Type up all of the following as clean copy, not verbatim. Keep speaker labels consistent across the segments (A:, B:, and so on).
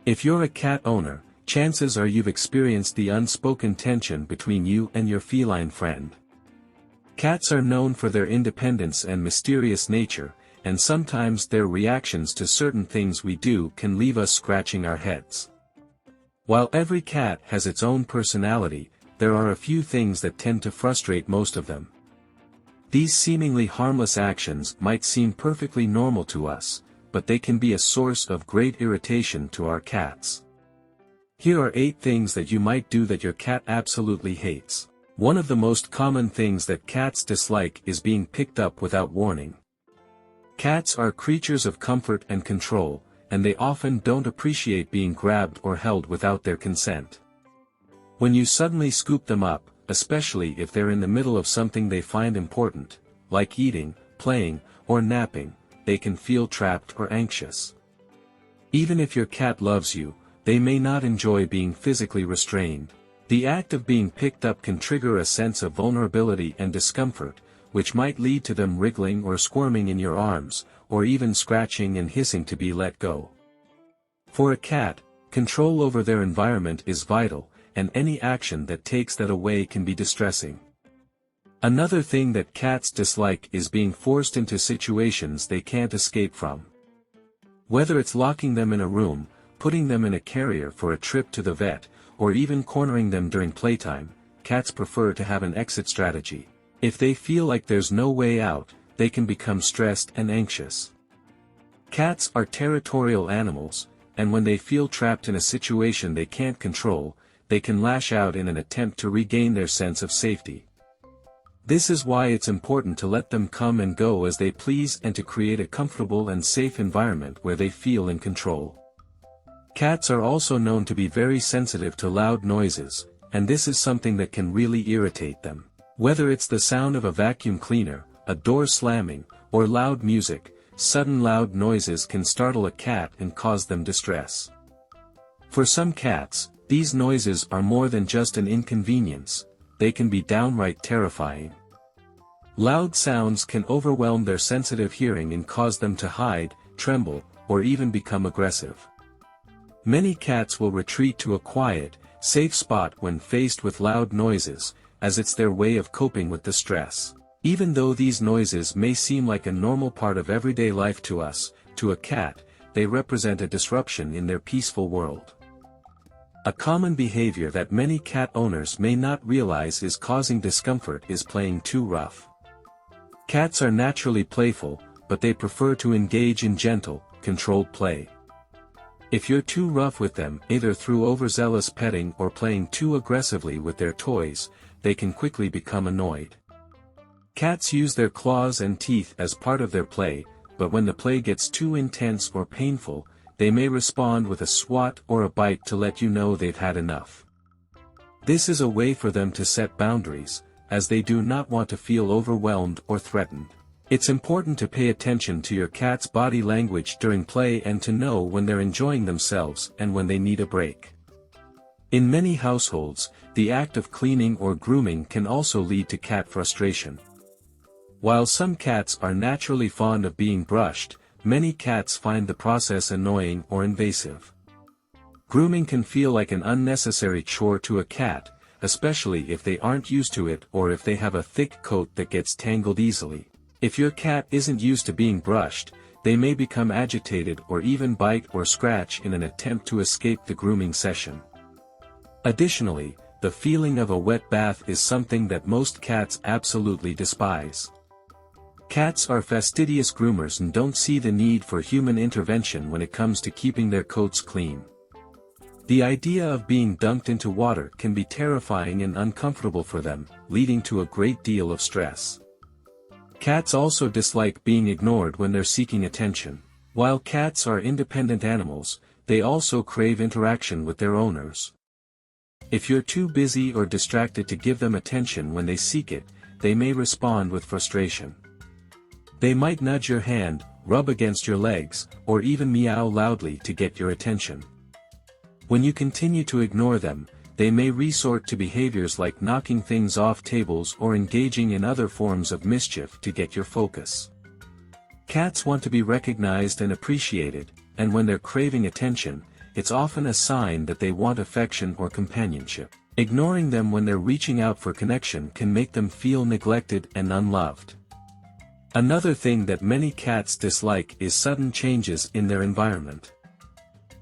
A: If you're a cat owner, chances are you've experienced the unspoken tension between you and your feline friend. Cats are known for their independence and mysterious nature, and sometimes their reactions to certain things we do can leave us scratching our heads. While every cat has its own personality, there are a few things that tend to frustrate most of them. These seemingly harmless actions might seem perfectly normal to us, but they can be a source of great irritation to our cats. Here are 8 things that you might do that your cat absolutely hates. One of the most common things that cats dislike is being picked up without warning. Cats are creatures of comfort and control, and they often don't appreciate being grabbed or held without their consent. When you suddenly scoop them up, especially if they're in the middle of something they find important, like eating, playing, or napping, they can feel trapped or anxious. Even if your cat loves you, they may not enjoy being physically restrained. The act of being picked up can trigger a sense of vulnerability and discomfort, which might lead to them wriggling or squirming in your arms, or even scratching and hissing to be let go. For a cat, control over their environment is vital, and any action that takes that away can be distressing. Another thing that cats dislike is being forced into situations they can't escape from. Whether it's locking them in a room, putting them in a carrier for a trip to the vet, or even cornering them during playtime, cats prefer to have an exit strategy. If they feel like there's no way out, they can become stressed and anxious. Cats are territorial animals, and when they feel trapped in a situation they can't control, they can lash out in an attempt to regain their sense of safety. This is why it's important to let them come and go as they please and to create a comfortable and safe environment where they feel in control. Cats are also known to be very sensitive to loud noises, and this is something that can really irritate them. Whether it's the sound of a vacuum cleaner, a door slamming, or loud music, sudden loud noises can startle a cat and cause them distress. For some cats, these noises are more than just an inconvenience, they can be downright terrifying. Loud sounds can overwhelm their sensitive hearing and cause them to hide, tremble, or even become aggressive. Many cats will retreat to a quiet, safe spot when faced with loud noises, as it's their way of coping with the stress. Even though these noises may seem like a normal part of everyday life to us, to a cat, they represent a disruption in their peaceful world. A common behavior that many cat owners may not realize is causing discomfort is playing too rough. Cats are naturally playful, but they prefer to engage in gentle, controlled play. If you're too rough with them, either through overzealous petting or playing too aggressively with their toys, they can quickly become annoyed. Cats use their claws and teeth as part of their play, but when the play gets too intense or painful, they may respond with a swat or a bite to let you know they've had enough. This is a way for them to set boundaries, as they do not want to feel overwhelmed or threatened. It's important to pay attention to your cat's body language during play and to know when they're enjoying themselves and when they need a break. In many households, the act of cleaning or grooming can also lead to cat frustration. While some cats are naturally fond of being brushed, many cats find the process annoying or invasive. Grooming can feel like an unnecessary chore to a cat, especially if they aren't used to it or if they have a thick coat that gets tangled easily. If your cat isn't used to being brushed, they may become agitated or even bite or scratch in an attempt to escape the grooming session. Additionally, the feeling of a wet bath is something that most cats absolutely despise. Cats are fastidious groomers and don't see the need for human intervention when it comes to keeping their coats clean. The idea of being dunked into water can be terrifying and uncomfortable for them, leading to a great deal of stress. Cats also dislike being ignored when they're seeking attention. While cats are independent animals, they also crave interaction with their owners. If you're too busy or distracted to give them attention when they seek it, they may respond with frustration. They might nudge your hand, rub against your legs, or even meow loudly to get your attention. When you continue to ignore them, they may resort to behaviors like knocking things off tables or engaging in other forms of mischief to get your focus. Cats want to be recognized and appreciated, and when they're craving attention, it's often a sign that they want affection or companionship. Ignoring them when they're reaching out for connection can make them feel neglected and unloved. Another thing that many cats dislike is sudden changes in their environment.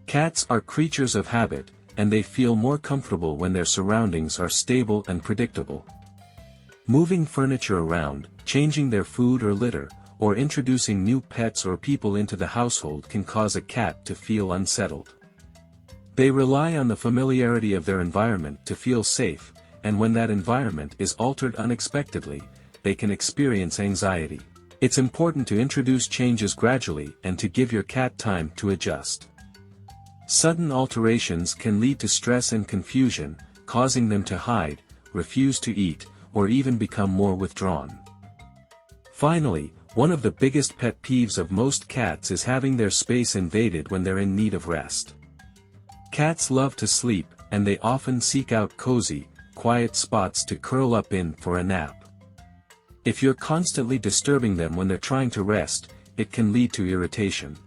A: Cats are creatures of habit, and they feel more comfortable when their surroundings are stable and predictable. Moving furniture around, changing their food or litter, or introducing new pets or people into the household can cause a cat to feel unsettled. They rely on the familiarity of their environment to feel safe, and when that environment is altered unexpectedly, they can experience anxiety. It's important to introduce changes gradually and to give your cat time to adjust. Sudden alterations can lead to stress and confusion, causing them to hide, refuse to eat, or even become more withdrawn. Finally, one of the biggest pet peeves of most cats is having their space invaded when they're in need of rest. Cats love to sleep, and they often seek out cozy, quiet spots to curl up in for a nap. If you're constantly disturbing them when they're trying to rest, it can lead to irritation.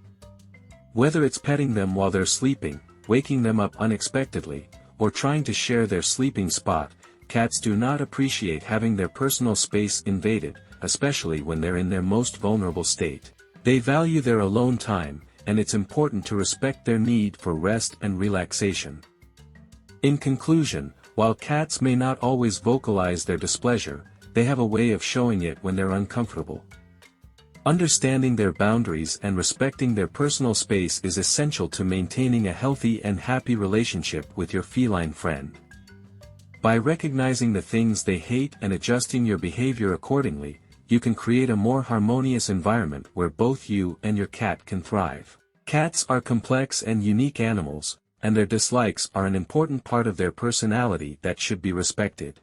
A: Whether it's petting them while they're sleeping, waking them up unexpectedly, or trying to share their sleeping spot, cats do not appreciate having their personal space invaded, especially when they're in their most vulnerable state. They value their alone time, and it's important to respect their need for rest and relaxation. In conclusion, while cats may not always vocalize their displeasure, they have a way of showing it when they're uncomfortable. Understanding their boundaries and respecting their personal space is essential to maintaining a healthy and happy relationship with your feline friend. By recognizing the things they hate and adjusting your behavior accordingly, you can create a more harmonious environment where both you and your cat can thrive. Cats are complex and unique animals, and their dislikes are an important part of their personality that should be respected.